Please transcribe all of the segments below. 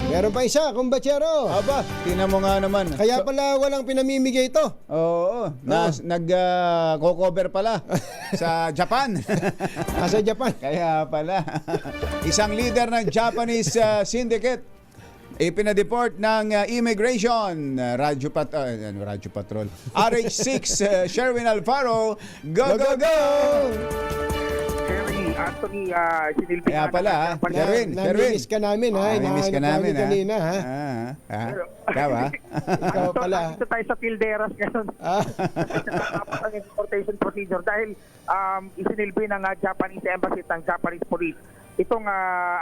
Meron pa isa, kumbachero. Aba, tingnan mo nga naman. Kaya pala walang pinamimigay ito. Oo, nag-cover pala sa Japan. Nasa Japan. Kaya pala. Isang leader ng Japanese syndicate ipinadeport ng immigration Radyo Patrol RH6 Sherwin Alfaro. Go, go, go! Anthony, sinilbi Kaya pala, Sherwin. Namimiss ka namin, ha? Namimiss ka namin, ha? Kanina, ha? Ikaw, ha? Ikaw pala. Ito tayo sa Pilderas ngayon. Tapos ang importation procedure dahil isinilbi ng Japanese Embassy at ng Japanese Police itong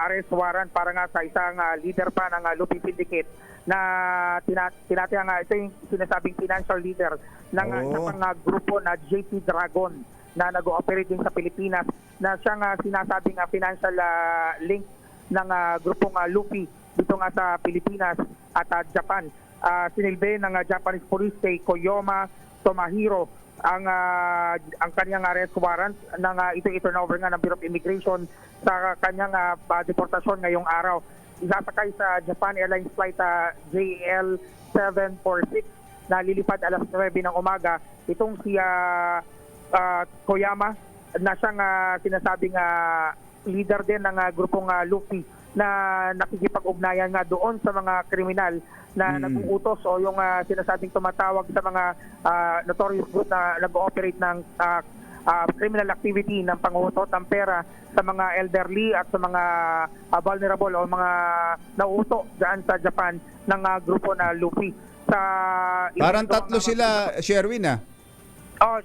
arrest warrant para nga sa isang leader pa ng Lupi Syndicate na tinataya nga ito yung sinasabing financial leader ng isang grupo na JP Dragon na nag-ooperate din sa Pilipinas na siyang sinasabing financial link ng grupong Lupi dito nga sa Pilipinas at Japan. Sinilbi ng Japanese Police kay Koyoma Tomahiro ang kanyang arrest warrant ng ito turnover nga ng Bureau of Immigration sa kanyang deportasyon ngayong araw. Isasakay sa Japan Airlines flight JL 746 na lilipad alas 9 ng umaga. Itong si Koyama na siyang sinasabing leader din ng grupong Lupi na nakikipag-ugnayan nga doon sa mga kriminal na nag-uutos o yung sinasabing tumatawag sa mga notorious group na nag-ooperate ng criminal activity ng panguutot ng pera sa mga elderly at sa mga vulnerable o mga nauuto dyan sa Japan ng grupo na Lupi. Parang tatlo sila, Sherwin,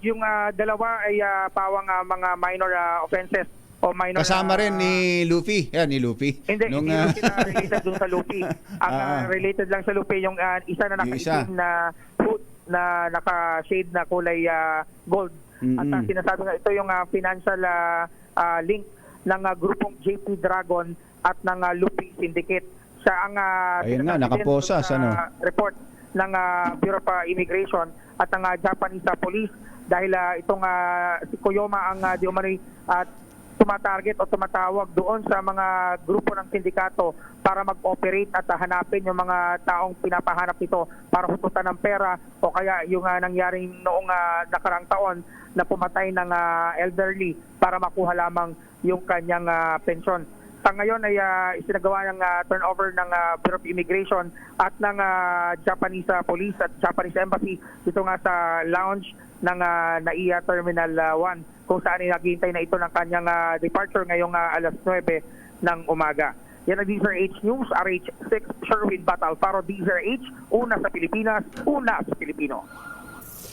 yung dalawa ay pawang mga minor offenses o minor. Kasama rin ni Luffy. Yan, ni Luffy. Hindi sila related dun sa Luffy. Ang related lang sa Luffy yung isa na naka-itim na hood na naka-shade na kulay gold. At sinasabi nga ito yung financial link ng grupong JP Dragon at ng Lupi Syndicate. Siya ang ayun nga, nakaposas, report ng Bureau of Immigration at ng Japanese Police dahil itong si Koyoma ang di umano'y tumatarget o tumatawag doon sa mga grupo ng sindikato para mag-operate at hanapin yung mga taong pinapahanap nito para hututan ng pera o kaya yung nangyaring noong nakarang taon na pumatay ng elderly para makuha lamang yung kanyang pensyon. Sa ngayon ay isinagawa ng turnover ng Bureau of Immigration at ng Japanese Police at Japanese Embassy dito nga sa lounge ng NAIA Terminal 1 kung saan naghihintay na ito ng kanyang departure ngayong alas 9 ng umaga. Yan ang DZRH News, RH6 Sherwin Batal, Alfaro DZRH, una sa Pilipinas, una sa Pilipino.